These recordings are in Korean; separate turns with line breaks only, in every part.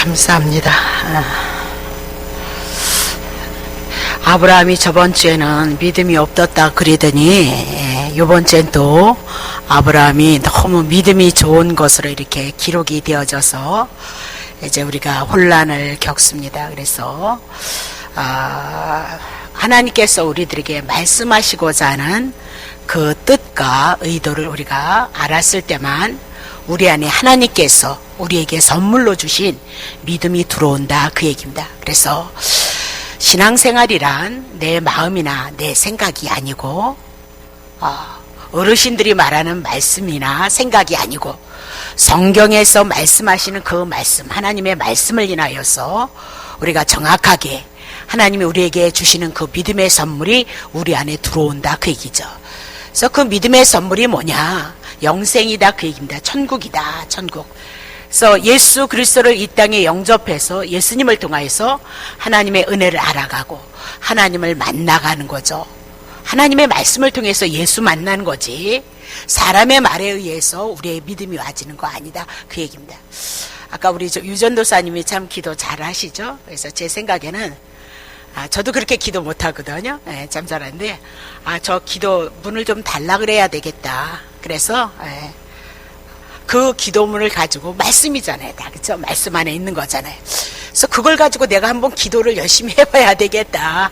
감사합니다. 아브라함이 저번 주에는 믿음이 없었다 그러더니 이번 주엔 또 아브라함이 너무 믿음이 좋은 것으로 이렇게 기록이 되어져서 이제 우리가 혼란을 겪습니다. 그래서 하나님께서 우리들에게 말씀하시고자 하는 그 뜻과 의도를 우리가 알았을 때만 우리 안에 하나님께서 우리에게 선물로 주신 믿음이 들어온다, 그 얘기입니다. 그래서 신앙생활이란 내 마음이나 내 생각이 아니고 어르신들이 말하는 말씀이나 생각이 아니고 성경에서 말씀하시는 그 말씀, 하나님의 말씀을 인하여서 우리가 정확하게 하나님이 우리에게 주시는 그 믿음의 선물이 우리 안에 들어온다, 그 얘기죠. 그래서 그 믿음의 선물이 뭐냐? 영생이다, 그 얘기입니다. 천국이다, 천국. 그래서 예수 그리스도를 이 땅에 영접해서 예수님을 통하여서 하나님의 은혜를 알아가고 하나님을 만나가는 거죠. 하나님의 말씀을 통해서 예수 만나는 거지 사람의 말에 의해서 우리의 믿음이 와지는 거 아니다, 그 얘기입니다. 아까 우리 유전도사님이 참 기도 잘 하시죠. 그래서 제 생각에는 저도 그렇게 기도 못 하거든요. 참 잘하는데 저 기도 문을 좀 달라 그래야 되겠다. 그래서 그 기도문을 가지고 말씀이잖아요, 다, 그렇죠? 말씀 안에 있는 거잖아요. 그래서 그걸 가지고 내가 한번 기도를 열심히 해봐야 되겠다.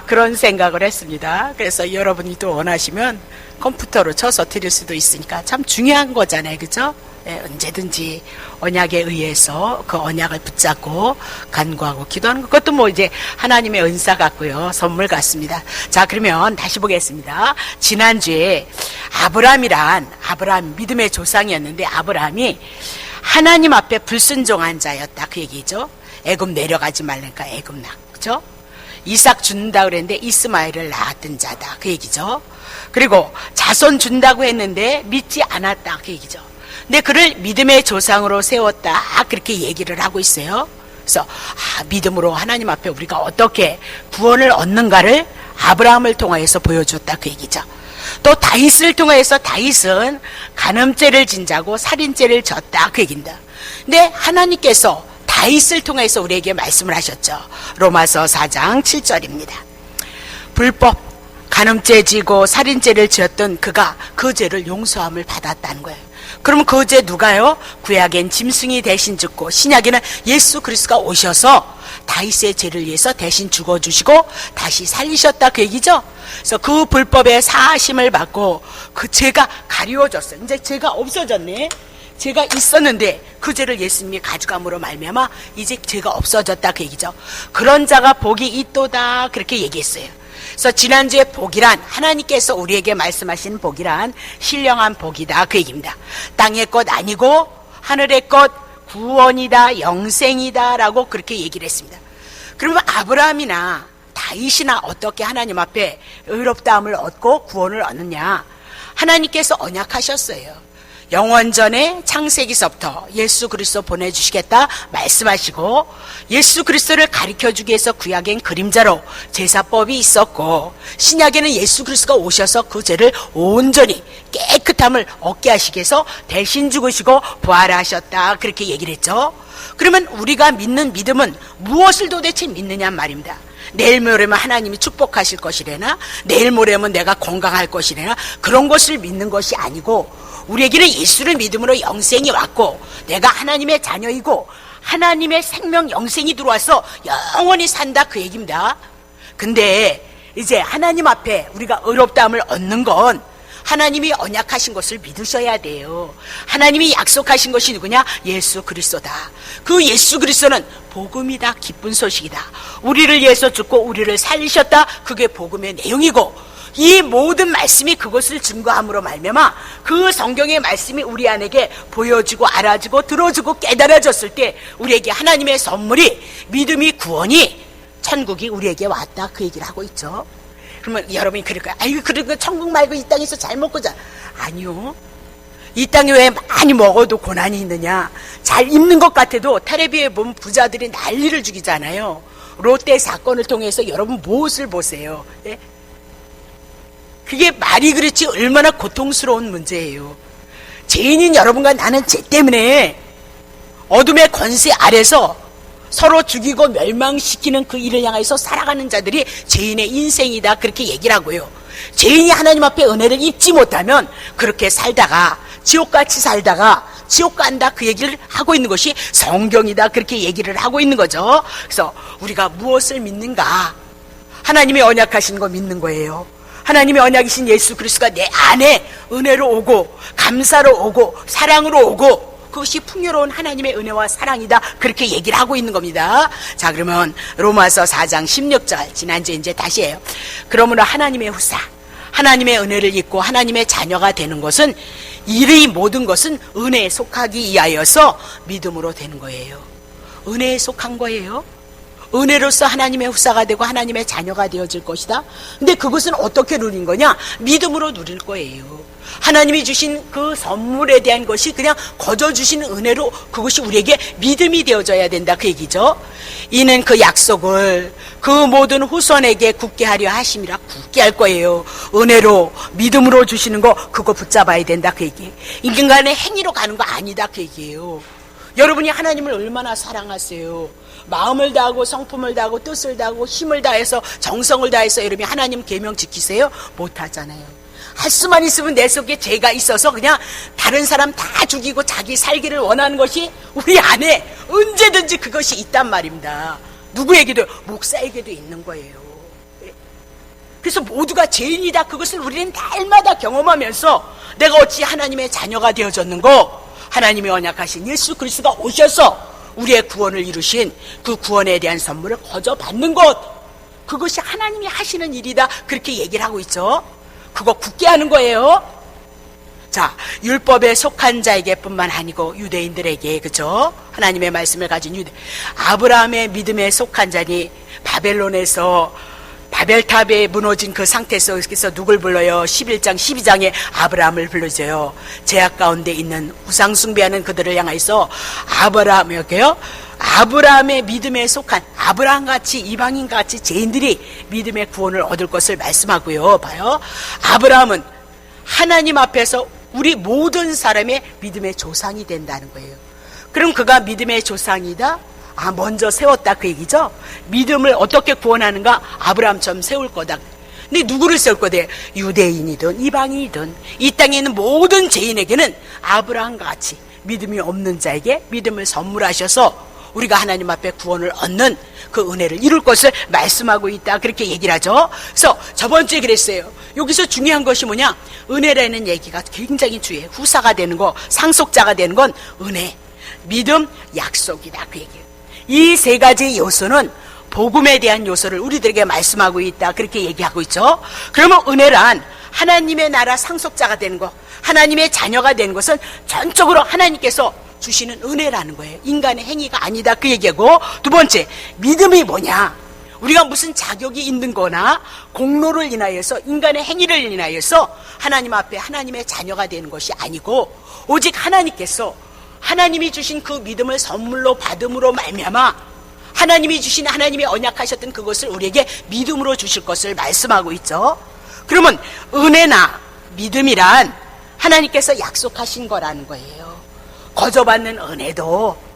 그런 생각을 했습니다. 그래서 여러분이 또 원하시면 컴퓨터로 쳐서 드릴 수도 있으니까 참 중요한 거잖아요, 그렇죠? 언제든지 언약에 의해서 그 언약을 붙잡고 간구하고 기도하는 그것도 뭐 이제 하나님의 은사 같고요, 선물 같습니다. 자, 그러면 다시 보겠습니다. 지난주에 아브라함 믿음의 조상이었는데 아브라함이 하나님 앞에 불순종한 자였다, 그 얘기죠. 애굽 내려가지 말라니까 애굽 그죠? 이삭 준다 그랬는데 이스마엘을 낳았던 자다, 그 얘기죠. 그리고 자손 준다고 했는데 믿지 않았다, 그 얘기죠. 근데 그를 믿음의 조상으로 세웠다, 그렇게 얘기를 하고 있어요. 그래서 믿음으로 하나님 앞에 우리가 어떻게 구원을 얻는가를 아브라함을 통하여서 보여줬다, 그 얘기죠. 또 다윗을 통하여서 다윗은 간음죄를 진 자고 살인죄를 졌다, 그 얘기입니다. 근데 하나님께서 다윗을 통해서 우리에게 말씀을 하셨죠. 로마서 4장 7절입니다. 불법 간음죄 지고 살인죄를 지었던 그가 그 죄를 용서함을 받았다는 거예요. 그러면 그 죄 누가요? 구약엔 짐승이 대신 죽고 신약에는 예수 그리스도가 오셔서 다윗의 죄를 위해서 대신 죽어주시고 다시 살리셨다, 그 얘기죠. 그래서 그 불법의 사하심을 받고 그 죄가 가리워졌어요. 이제 죄가 없어졌네. 죄가 있었는데 그 죄를 예수님이 가져감으로 말미암아 이제 죄가 없어졌다, 그 얘기죠. 그런 자가 복이 있도다, 그렇게 얘기했어요. 그래서 지난주에 복이란 하나님께서 우리에게 말씀하신 복이란 신령한 복이다, 그 얘기입니다. 땅의 것 아니고 하늘의 것, 구원이다, 영생이다 라고 그렇게 얘기를 했습니다. 그러면 아브라함이나 다윗이나 어떻게 하나님 앞에 의롭다함을 얻고 구원을 얻느냐? 하나님께서 언약하셨어요. 영원전에 창세기서부터 예수 그리스도 보내주시겠다 말씀하시고 예수 그리스도를 가르쳐주기 위해서 구약엔 그림자로 제사법이 있었고 신약에는 예수 그리스도가 오셔서 그 죄를 온전히 깨끗함을 얻게 하시기 위해서 대신 죽으시고 부활하셨다, 그렇게 얘기를 했죠. 그러면 우리가 믿는 믿음은 무엇을 도대체 믿느냐 말입니다. 내일 모레면 하나님이 축복하실 것이래나 내일 모레면 내가 건강할 것이래나 그런 것을 믿는 것이 아니고 우리에게는 예수를 믿음으로 영생이 왔고 내가 하나님의 자녀이고 하나님의 생명 영생이 들어와서 영원히 산다, 그 얘기입니다. 근데 이제 하나님 앞에 우리가 의롭다함을 얻는 건 하나님이 언약하신 것을 믿으셔야 돼요. 하나님이 약속하신 것이 누구냐? 예수 그리스도다. 그 예수 그리스도는 복음이다, 기쁜 소식이다. 우리를 위해서 죽고 우리를 살리셨다, 그게 복음의 내용이고 이 모든 말씀이 그것을 증거함으로 말미암아 그 성경의 말씀이 우리 안에게 보여지고 알아지고 들어지고 깨달아졌을 때 우리에게 하나님의 선물이 믿음이 구원이 천국이 우리에게 왔다, 그 얘기를 하고 있죠. 그러면 여러분이 그럴 거야. 아이고, 그러니까 천국 말고 이 땅에서 잘 먹고 자. 아니요. 이 땅에 왜 많이 먹어도 고난이 있느냐? 잘 입는 것 같아도 텔레비에 보면 부자들이 난리를 죽이잖아요. 롯데 사건을 통해서 여러분 무엇을 보세요? 예? 그게 말이 그렇지 얼마나 고통스러운 문제예요. 죄인인 여러분과 나는 죄 때문에 어둠의 권세 아래서 서로 죽이고 멸망시키는 그 일을 향해서 살아가는 자들이 죄인의 인생이다, 그렇게 얘기를 하고요. 죄인이 하나님 앞에 은혜를 입지 못하면 그렇게 살다가 지옥같이 살다가 지옥 간다, 그 얘기를 하고 있는 것이 성경이다, 그렇게 얘기를 하고 있는 거죠. 그래서 우리가 무엇을 믿는가? 하나님의 언약하신 거 믿는 거예요. 하나님의 언약이신 예수 그리스도가 내 안에 은혜로 오고 감사로 오고 사랑으로 오고, 그것이 풍요로운 하나님의 은혜와 사랑이다, 그렇게 얘기를 하고 있는 겁니다. 자, 그러면 로마서 4장 16절, 지난주에 이제 다시 해요. 그러므로 하나님의 후사, 하나님의 은혜를 입고 하나님의 자녀가 되는 것은, 이의 모든 것은 은혜에 속하기 위하여서 믿음으로 되는 거예요. 은혜에 속한 거예요. 은혜로서 하나님의 후사가 되고 하나님의 자녀가 되어질 것이다. 근데 그것은 어떻게 누린 거냐? 믿음으로 누릴 거예요. 하나님이 주신 그 선물에 대한 것이 그냥 거저 주신 은혜로, 그것이 우리에게 믿음이 되어져야 된다, 그 얘기죠. 이는 그 약속을 그 모든 후손에게 굳게 하려 하심이라. 굳게 할 거예요. 은혜로 믿음으로 주시는 거, 그거 붙잡아야 된다, 그 얘기. 인간의 행위로 가는 거 아니다, 그 얘기예요. 여러분이 하나님을 얼마나 사랑하세요? 마음을 다하고 성품을 다하고 뜻을 다하고 힘을 다해서 정성을 다해서 여러분이 하나님 계명 지키세요? 못하잖아요. 할 수만 있으면 내 속에 죄가 있어서 그냥 다른 사람 다 죽이고 자기 살기를 원하는 것이 우리 안에 언제든지 그것이 있단 말입니다. 누구에게도, 목사에게도 있는 거예요. 그래서 모두가 죄인이다, 그것을 우리는 날마다 경험하면서 내가 어찌 하나님의 자녀가 되어졌는고, 하나님의 언약하신 예수 그리스도가 오셔서 우리의 구원을 이루신 그 구원에 대한 선물을 거저 받는 것, 그것이 하나님이 하시는 일이다, 그렇게 얘기를 하고 있죠. 그거 굳게 하는 거예요. 자, 율법에 속한 자에게 뿐만 아니고 유대인들에게, 그죠? 하나님의 말씀을 가진 유대, 아브라함의 믿음에 속한 자니 바벨론에서, 바벨탑에 무너진 그 상태에서 누굴 불러요? 11장 12장에 아브라함을 불러줘요. 제약 가운데 있는 우상 숭배하는 그들을 향해서 아브라함에게요, 아브라함의 믿음에 속한, 아브라함같이 이방인같이 죄인들이 믿음의 구원을 얻을 것을 말씀하고요. 봐요, 아브라함은 하나님 앞에서 우리 모든 사람의 믿음의 조상이 된다는 거예요. 그럼 그가 믿음의 조상이다? 먼저 세웠다, 그 얘기죠. 믿음을 어떻게 구원하는가? 아브라함처럼 세울 거다. 근데 누구를 세울 거다? 유대인이든 이방인이든 이 땅에 있는 모든 죄인에게는 아브라함과 같이 믿음이 없는 자에게 믿음을 선물하셔서 우리가 하나님 앞에 구원을 얻는 그 은혜를 이룰 것을 말씀하고 있다, 그렇게 얘기를 하죠. 그래서 저번 주에 그랬어요. 여기서 중요한 것이 뭐냐? 은혜라는 얘기가 굉장히 중요해요. 후사가 되는 거, 상속자가 되는 건 은혜, 믿음, 약속이다, 그 얘기예요. 이 세 가지 요소는 복음에 대한 요소를 우리들에게 말씀하고 있다, 그렇게 얘기하고 있죠. 그러면 은혜란 하나님의 나라 상속자가 되는 것, 하나님의 자녀가 되는 것은 전적으로 하나님께서 주시는 은혜라는 거예요. 인간의 행위가 아니다, 그 얘기하고, 두 번째, 믿음이 뭐냐? 우리가 무슨 자격이 있는 거나 공로를 인하여서, 인간의 행위를 인하여서 하나님 앞에 하나님의 자녀가 되는 것이 아니고, 오직 하나님께서 하나님이 주신 그 믿음을 선물로 받음으로 말미암아 하나님이 주신, 하나님의 언약하셨던 그것을 우리에게 믿음으로 주실 것을 말씀하고 있죠. 그러면 은혜나 믿음이란 하나님께서 약속하신 거라는 거예요. 거저 받는 은혜도,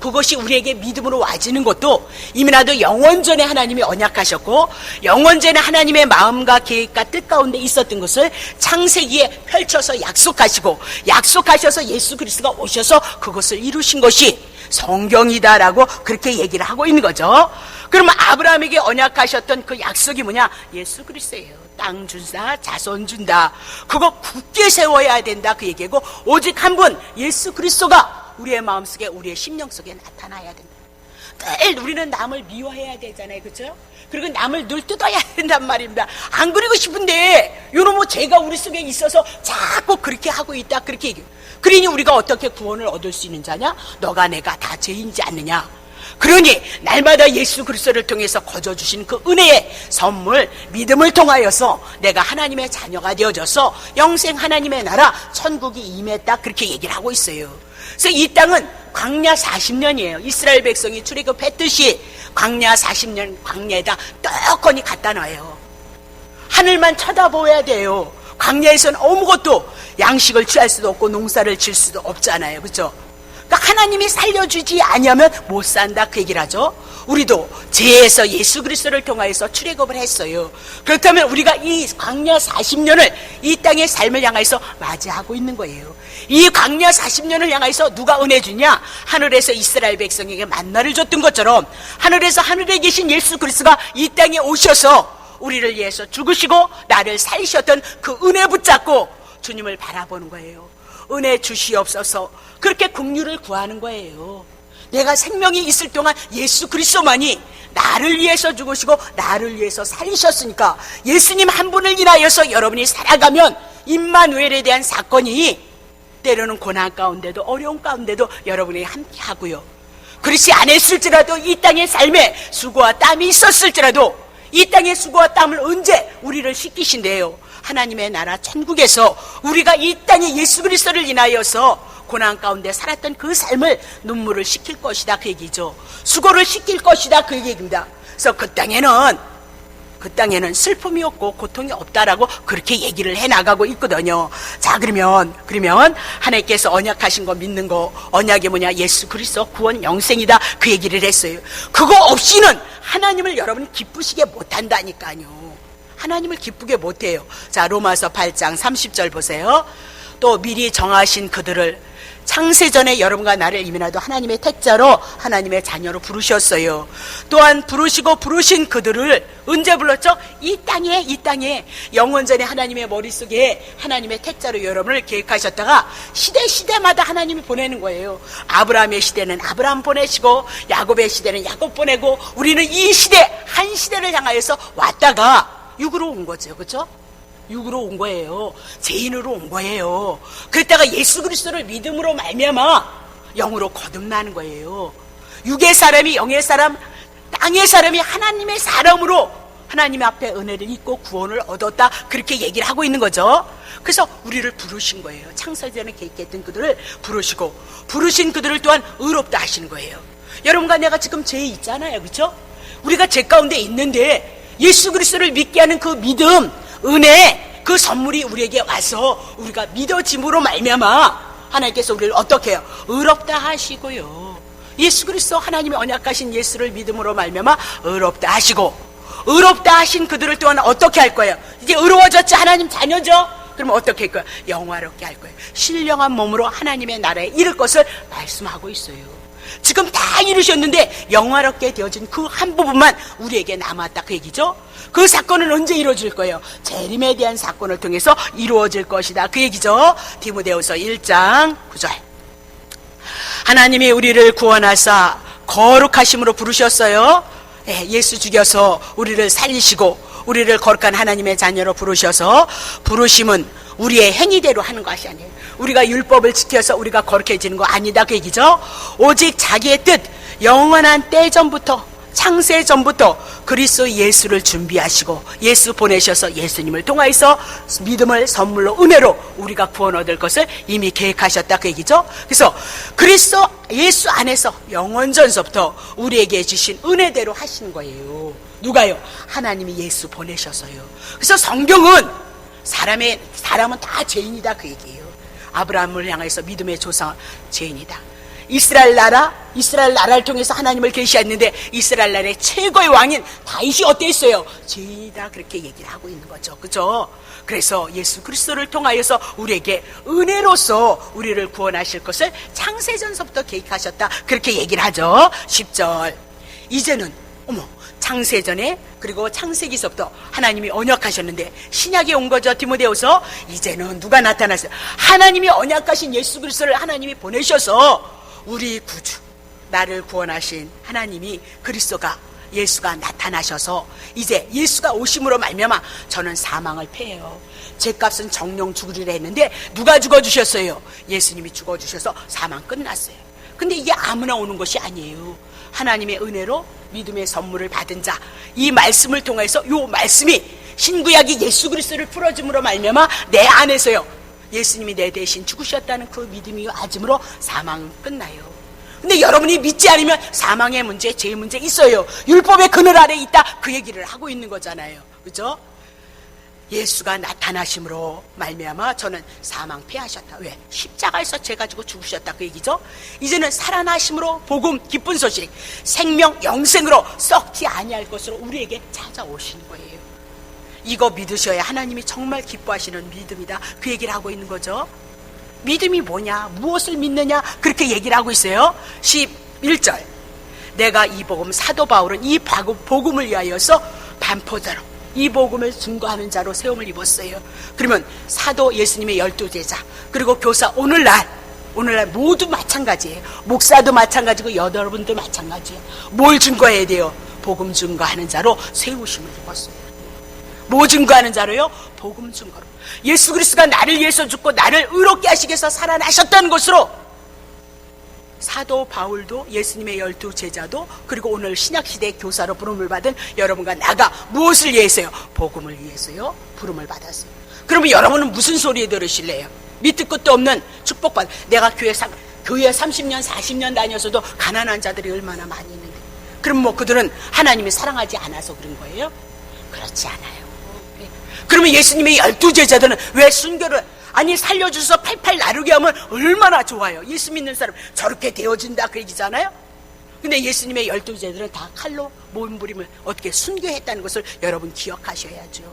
그것이 우리에게 믿음으로 와지는 것도 이미나도 영원전에 하나님이 언약하셨고, 영원전에 하나님의 마음과 계획과 뜻 가운데 있었던 것을 창세기에 펼쳐서 약속하셔서 예수 그리스도가 오셔서 그것을 이루신 것이 성경이다라고 그렇게 얘기를 하고 있는 거죠. 그러면 아브라함에게 언약하셨던 그 약속이 뭐냐? 예수 그리스도예요. 땅 준다, 자손 준다, 그거 굳게 세워야 된다, 그 얘기고, 오직 한 분 예수 그리스도가 우리의 마음속에, 우리의 심령 속에 나타나야 된다. 늘 우리는 남을 미워해야 되잖아요, 그렇죠? 그리고 남을 늘 뜯어야 된단 말입니다. 안 그리고 싶은데 요놈의 죄가 우리 속에 있어서 자꾸 그렇게 하고 있다, 그렇게 얘기해요. 그러니 우리가 어떻게 구원을 얻을 수 있는 자냐? 너가 내가 다 죄인지 않느냐? 그러니 날마다 예수 그리스도를 통해서 거저 주신 그 은혜의 선물, 믿음을 통하여서 내가 하나님의 자녀가 되어져서 영생 하나님의 나라 천국이 임했다, 그렇게 얘기를 하고 있어요. 그래서 이 땅은 광야 40년이에요. 이스라엘 백성이 출애굽했듯이 광야 40년 광야에다 떡하니 갖다 놔요. 하늘만 쳐다보아야 돼요. 광야에서는 아무것도 양식을 취할 수도 없고 농사를 질 수도 없잖아요, 그렇죠? 그러니까 하나님이 살려주지 아니하면 못 산다 그 얘기를 하죠. 우리도 죄에서 예수 그리스도를 통하여서 출애굽을 했어요. 그렇다면 우리가 이 광야 40년을 이 땅의 삶을 향해서 맞이하고 있는 거예요. 이 광야 40년을 향해서 누가 은혜 주냐? 하늘에서 이스라엘 백성에게 만나를 줬던 것처럼 하늘에서 하늘에 계신 예수 그리스도가 이 땅에 오셔서 우리를 위해서 죽으시고 나를 살리셨던 그 은혜 붙잡고 주님을 바라보는 거예요. 은혜 주시옵소서. 그렇게 긍휼을 구하는 거예요. 내가 생명이 있을 동안 예수 그리스도만이 나를 위해서 죽으시고 나를 위해서 살리셨으니까 예수님 한 분을 인하여서 여러분이 살아가면 임마누엘에 대한 사건이 때로는 고난 가운데도 어려운 가운데도 여러분이 함께 하고요. 그렇지 않았을지라도 이 땅의 삶에 수고와 땀이 있었을지라도 이 땅의 수고와 땀을 언제 우리를 씻기신대요. 하나님의 나라 천국에서 우리가 이 땅에 예수 그리스도를 인하여서 고난 가운데 살았던 그 삶을 눈물을 씻길 것이다 그 얘기죠. 수고를 씻길 것이다 그 얘기입니다. 그래서 그 땅에는 슬픔이 없고 고통이 없다라고 그렇게 얘기를 해나가고 있거든요. 자, 그러면 하나님께서 언약하신 거 믿는 거, 언약이 뭐냐? 예수 그리스도 구원 영생이다 그 얘기를 했어요. 그거 없이는 하나님을 여러분 기쁘시게 못한다니까요. 하나님을 기쁘게 못해요. 자, 로마서 8장 30절 보세요. 또 미리 정하신 그들을 창세전에 여러분과 나를 이민하도 하나님의 택자로 하나님의 자녀로 부르셨어요. 또한 부르신 그들을 언제 불렀죠? 이 땅에 영원전에 하나님의 머릿속에 하나님의 택자로 여러분을 계획하셨다가 시대마다 하나님이 보내는 거예요. 아브라함의 시대는 아브라함 보내시고 야곱의 시대는 야곱 보내고 우리는 이 시대 한 시대를 향하여서 왔다가 육으로 온 거죠. 그렇죠? 육으로 온 거예요. 죄인으로 온 거예요. 그랬다가 예수 그리스도를 믿음으로 말미암아 영으로 거듭나는 거예요. 육의 사람이 영의 사람, 땅의 사람이 하나님의 사람으로 하나님 앞에 은혜를 입고 구원을 얻었다 그렇게 얘기를 하고 있는 거죠. 그래서 우리를 부르신 거예요. 창세전에 계획했던 그들을 부르시고 부르신 그들을 또한 의롭다 하시는 거예요. 여러분과 내가 지금 죄에 있잖아요. 그렇죠? 우리가 죄 가운데 있는데 예수 그리스도를 믿게 하는 그 믿음, 은혜, 그 선물이 우리에게 와서 우리가 믿어짐으로 말미암아 하나님께서 우리를 어떻게 해요? 의롭다 하시고요. 예수 그리스도 하나님의 언약하신 예수를 믿음으로 말미암아 의롭다 하시고 의롭다 하신 그들을 또한 어떻게 할 거예요? 이제 의로워졌지 하나님 자녀죠? 그러면 어떻게 할 거예요? 영화롭게 할 거예요. 신령한 몸으로 하나님의 나라에 이를 것을 말씀하고 있어요. 지금 다 이루셨는데 영화롭게 되어진 그 한 부분만 우리에게 남았다 그 얘기죠. 그 사건은 언제 이루어질 거예요? 재림에 대한 사건을 통해서 이루어질 것이다 그 얘기죠. 디모데후서 1장 9절. 하나님이 우리를 구원하사 거룩하심으로 부르셨어요. 예수 죽여서 우리를 살리시고 우리를 거룩한 하나님의 자녀로 부르셔서 부르심은 우리의 행위대로 하는 것이 아니에요. 우리가 율법을 지켜서 우리가 거룩해지는 거 아니다 그 얘기죠. 오직 자기의 뜻, 영원한 때 전부터 창세 전부터 그리스도 예수를 준비하시고 예수 보내셔서 예수님을 통하여서 믿음을 선물로 은혜로 우리가 구원 얻을 것을 이미 계획하셨다 그 얘기죠. 그래서 그리스도 예수 안에서 영원전서부터 우리에게 주신 은혜대로 하시는 거예요. 누가요? 하나님이 예수 보내셔서요. 그래서 성경은 사람은 다 죄인이다 그 얘기예요. 아브라함을 향해서 믿음의 조상 죄인이다. 이스라엘 나라를 통해서 하나님을 계시했는데 이스라엘 나라의 최고의 왕인 다윗이 어땠어요? 죄인이다 그렇게 얘기를 하고 있는 거죠. 그죠? 그래서 예수 그리스도를 통하여서 우리에게 은혜로서 우리를 구원하실 것을 창세전서부터 계획하셨다 그렇게 얘기를 하죠. 10절. 이제는 창세전에 그리고 창세기서부터 하나님이 언약하셨는데 신약에 온 거죠. 디모데후서. 이제는 누가 나타났어요? 하나님이 언약하신 예수 그리스도를 하나님이 보내셔서 우리 구주 나를 구원하신 하나님이 그리스도가 예수가 나타나셔서 이제 예수가 오심으로 말미암아 저는 사망을 패해요. 죄값은 정령 죽으리라 했는데 누가 죽어주셨어요? 예수님이 죽어주셔서 사망 끝났어요. 근데 이게 아무나 오는 것이 아니에요. 하나님의 은혜로 믿음의 선물을 받은 자, 이 말씀을 통해서 이 말씀이 신구약이 예수 그리스도를 풀어줌으로 말미암아 내 안에서요 예수님이 내 대신 죽으셨다는 그 믿음이 와짐으로 사망은 끝나요. 근데 여러분이 믿지 않으면 사망의 문제, 죄의 문제 있어요. 율법의 그늘 아래 있다 그 얘기를 하고 있는 거잖아요. 그죠? 예수가 나타나심으로 말미암아 저는 사망 패하셨다. 왜? 십자가에서 죄 가지고 죽으셨다 그 얘기죠. 이제는 살아나심으로 복음 기쁜 소식, 생명 영생으로 썩지 아니할 것으로 우리에게 찾아오시는 거예요. 이거 믿으셔야 하나님이 정말 기뻐하시는 믿음이다 그 얘기를 하고 있는 거죠. 믿음이 뭐냐, 무엇을 믿느냐 그렇게 얘기를 하고 있어요. 11절, 내가 이 복음, 사도 바울은 이 복음을 위하여서 반포자로 이 복음을 증거하는 자로 세움을 입었어요. 그러면 사도 예수님의 12제자 그리고 교사 오늘날 모두 마찬가지예요. 목사도 마찬가지고 여러분도 마찬가지예요. 뭘 증거해야 돼요? 복음 증거하는 자로 세우심을 입었어요. 뭐 증거하는 자로요? 복음 증거로. 예수 그리스도가 나를 위해서 죽고 나를 의롭게 하시기 위해서 살아나셨다는 것으로 사도 바울도 예수님의 12제자도 그리고 오늘 신약시대의 교사로 부름을 받은 여러분과 나가 무엇을 위해서요? 복음을 위해서요 부름을 받았어요. 그러면 여러분은 무슨 소리 들으실래요? 밑도 끝도 없는 축복받. 내가 교회 30년 40년 다녔어도 가난한 자들이 얼마나 많이 있는데 그럼 뭐 그들은 하나님이 사랑하지 않아서 그런 거예요? 그렇지 않아요. 그러면 예수님의 12제자들은 왜 순교를 아니 살려주셔서 팔팔 나르게 하면 얼마나 좋아요. 예수 믿는 사람 저렇게 되어진다 그 얘기잖아요. 근데 예수님의 12제자들은 다 칼로 몸부림을 어떻게 순교했다는 것을 여러분 기억하셔야죠.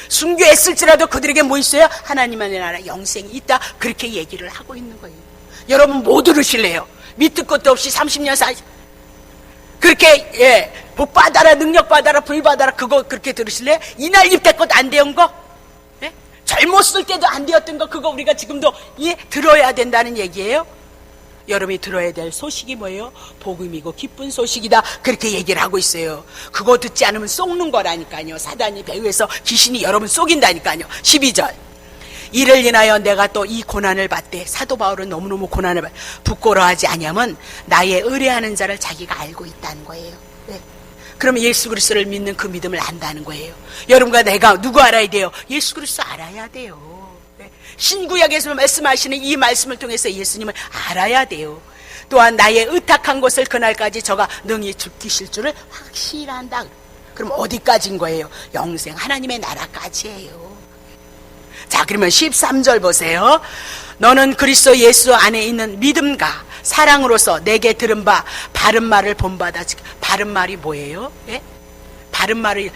순교했을지라도 그들에게 뭐 있어요? 하나님의 나라 영생이 있다 그렇게 얘기를 하고 있는 거예요. 여러분 뭐 들으실래요? 밑도 끝도 없이 30년 40 그렇게 복 받아라 능력 받아라 불 받아라 그거 그렇게 들으실래요? 이날 입대껏 안 되온 거? 젊었을 때도 안 되었던 거 그거 우리가 지금도 들어야 된다는 얘기예요. 여러분이 들어야 될 소식이 뭐예요? 복음이고 기쁜 소식이다 그렇게 얘기를 하고 있어요. 그거 듣지 않으면 속는 거라니까요. 사단이 배후에서 귀신이 여러분 속인다니까요. 12절, 이를 인하여 내가 또 이 고난을 받되, 사도 바울은 너무너무 고난을 받 부끄러워하지 아니하면 나의 의뢰하는 자를 자기가 알고 있다는 거예요. 네. 그러면 예수 그리스도를 믿는 그 믿음을 안다는 거예요. 여러분과 내가 누구 알아야 돼요? 예수 그리스도 알아야 돼요. 네. 신구약에서 말씀하시는 이 말씀을 통해서 예수님을 알아야 돼요. 또한 나의 의탁한 것을 그날까지 저가 능히 지키실 줄을 확실한다. 그럼 어디까지인 거예요? 영생 하나님의 나라까지예요. 자, 그러면 13절 보세요. 너는 그리스도 예수 안에 있는 믿음과 사랑으로서 내게 들은 바 바른 말을 본받아. 바른 말이 뭐예요? 예? 바른 말이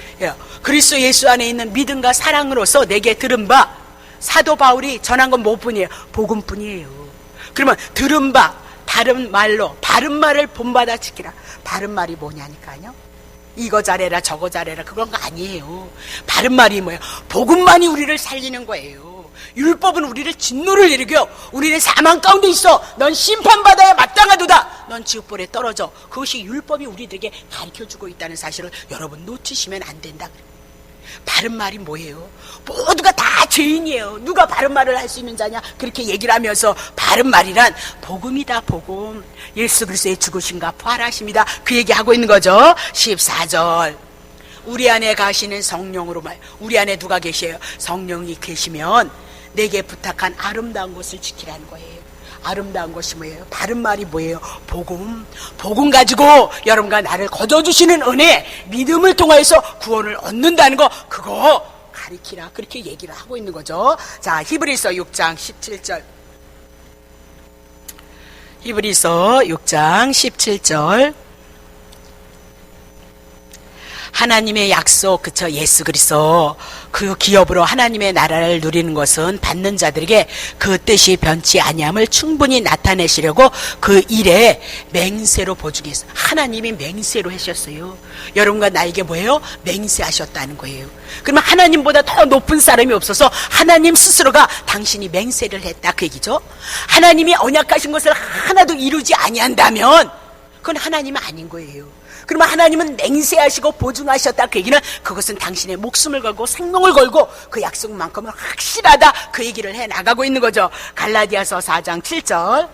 그리스도 예수 안에 있는 믿음과 사랑으로서 내게 들은 바. 사도 바울이 전한 건 뭐뿐이에요? 복음뿐이에요. 그러면 들은 바 바른 말로 바른 말을 본받아 지키라. 바른 말이 뭐냐니까요? 이거 잘해라 저거 잘해라 그런 거 아니에요. 바른 말이 뭐예요? 복음만이 우리를 살리는 거예요. 율법은 우리를 진노를 일으켜 우리는 사망 가운데 있어. 넌 심판받아야 마땅하도다. 넌 지옥불에 떨어져. 그것이 율법이 우리들에게 가르쳐주고 있다는 사실을 여러분 놓치시면 안 된다. 바른 말이 뭐예요? 모두가 다 죄인이에요. 누가 바른 말을 할 수 있는 자냐? 그렇게 얘기를 하면서 바른 말이란 복음이다. 복음. 예수 그리스도의 죽으심과 부활하심이다. 그 얘기하고 있는 거죠. 14절, 우리 안에 가시는 성령으로 말. 우리 안에 누가 계셔요? 성령이 계시면 내게 부탁한 아름다운 것을 지키라는 거예요. 아름다운 것이 뭐예요? 바른 말이 뭐예요? 복음. 복음 가지고 여러분과 나를 거둬주시는 은혜, 믿음을 통하여서 구원을 얻는다는 거, 그거 가리키라. 그렇게 얘기를 하고 있는 거죠. 자, 히브리서 6장 17절. 히브리서 6장 17절. 하나님의 약속, 그쵸? 예수 그리스도 그 기업으로 하나님의 나라를 누리는 것은 받는 자들에게 그 뜻이 변치 아니함을 충분히 나타내시려고 그 일에 맹세로 보증이 있어요. 하나님이 맹세로 하셨어요. 여러분과 나에게 뭐예요? 맹세하셨다는 거예요. 그러면 하나님보다 더 높은 사람이 없어서 하나님 스스로가 당신이 맹세를 했다 그 얘기죠. 하나님이 언약하신 것을 하나도 이루지 아니한다면 그건 하나님은 아닌 거예요. 그러면 하나님은 맹세하시고 보증하셨다 그 얘기는 그것은 당신의 목숨을 걸고 생명을 걸고 그 약속만큼은 확실하다 그 얘기를 해나가고 있는 거죠. 갈라디아서 4장 7절.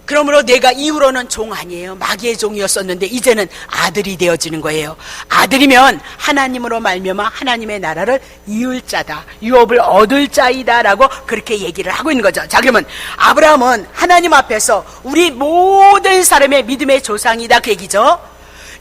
그러므로 내가 이후로는 종 아니에요. 마귀의 종이었었는데 이제는 아들이 되어지는 거예요. 아들이면 하나님으로 말미암아 하나님의 나라를 이을 자다. 유업을 얻을 자이다 라고 그렇게 얘기를 하고 있는 거죠. 자, 그러면 아브라함은 하나님 앞에서 우리 모든 사람의 믿음의 조상이다 그 얘기죠.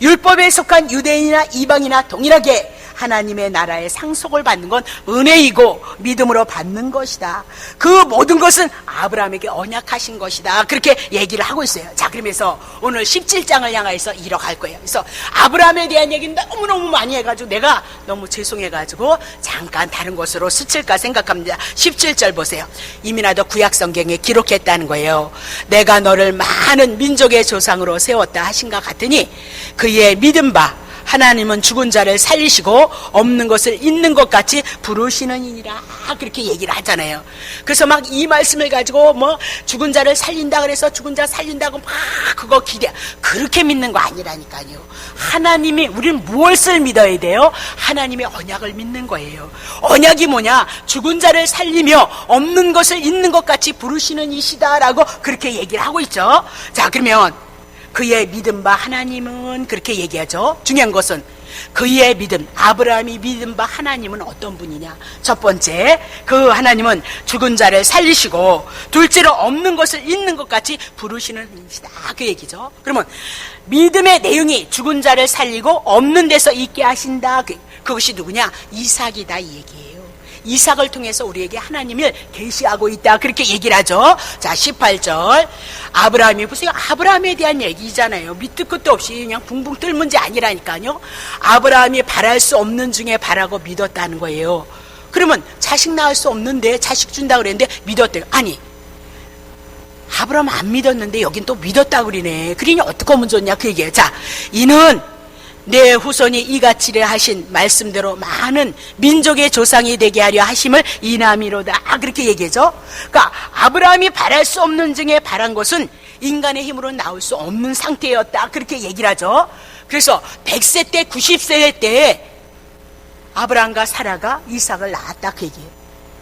율법에 속한 유대인이나 이방이나 동일하게 하나님의 나라의 상속을 받는 건 은혜이고 믿음으로 받는 것이다. 그 모든 것은 아브라함에게 언약하신 것이다. 그렇게 얘기를 하고 있어요. 자, 그러면서 오늘 17장을 향해서 이뤄갈 거예요. 그래서 아브라함에 대한 얘기는 너무너무 많이 해가지고 내가 너무 죄송해가지고 잠깐 다른 곳으로 스칠까 생각합니다. 17절 보세요. 이미나도 구약 성경에 기록했다는 거예요. 내가 너를 많은 민족의 조상으로 세웠다 하신가 같으니 그의 믿음 바 하나님은 죽은 자를 살리시고 없는 것을 있는 것 같이 부르시느니라. 그렇게 얘기를 하잖아요. 그래서 막 이 말씀을 가지고 뭐 죽은 자를 살린다 그래서 죽은 자 살린다고 막 그거 기대, 그렇게 믿는 거 아니라니까요. 하나님이, 우리는 무엇을 믿어야 돼요? 하나님의 언약을 믿는 거예요. 언약이 뭐냐? 죽은 자를 살리며 없는 것을 있는 것 같이 부르시는 이시다라고 그렇게 얘기를 하고 있죠. 자, 그러면 그의 믿음 바 하나님은 그렇게 얘기하죠. 중요한 것은 그의 믿음, 아브라함이 믿음 바 하나님은 어떤 분이냐? 첫 번째, 그 하나님은 죽은 자를 살리시고 둘째로 없는 것을 있는 것 같이 부르시는 분이시다. 그 얘기죠. 그러면 믿음의 내용이 죽은 자를 살리고 없는 데서 있게 하신다. 그것이 누구냐? 이삭이다, 이 얘기예요. 이삭을 통해서 우리에게 하나님을 계시하고 있다. 그렇게 얘기를 하죠. 자, 18절. 아브라함이, 보세요. 아브라함에 대한 얘기잖아요. 밑도 끝도 없이 그냥 붕붕 뜰 문제 아니라니까요. 아브라함이 바랄 수 없는 중에 바라고 믿었다는 거예요. 그러면 자식 낳을 수 없는데 자식 준다 그랬는데 믿었대요. 아니, 아브라함 안 믿었는데 여긴 또 믿었다 그러네. 그러니 어떻게 하면 좋냐? 그 얘기예요. 자, 이는 내 후손이 이같이래 하신 말씀대로 많은 민족의 조상이 되게 하려 하심을 인함이로다. 그렇게 얘기하죠. 그러니까 아브라함이 바랄 수 없는 중에 바란 것은 인간의 힘으로 나올 수 없는 상태였다. 그렇게 얘기를 하죠. 그래서 100세 때 90세 때 아브라함과 사라가 이삭을 낳았다. 그 얘기예요.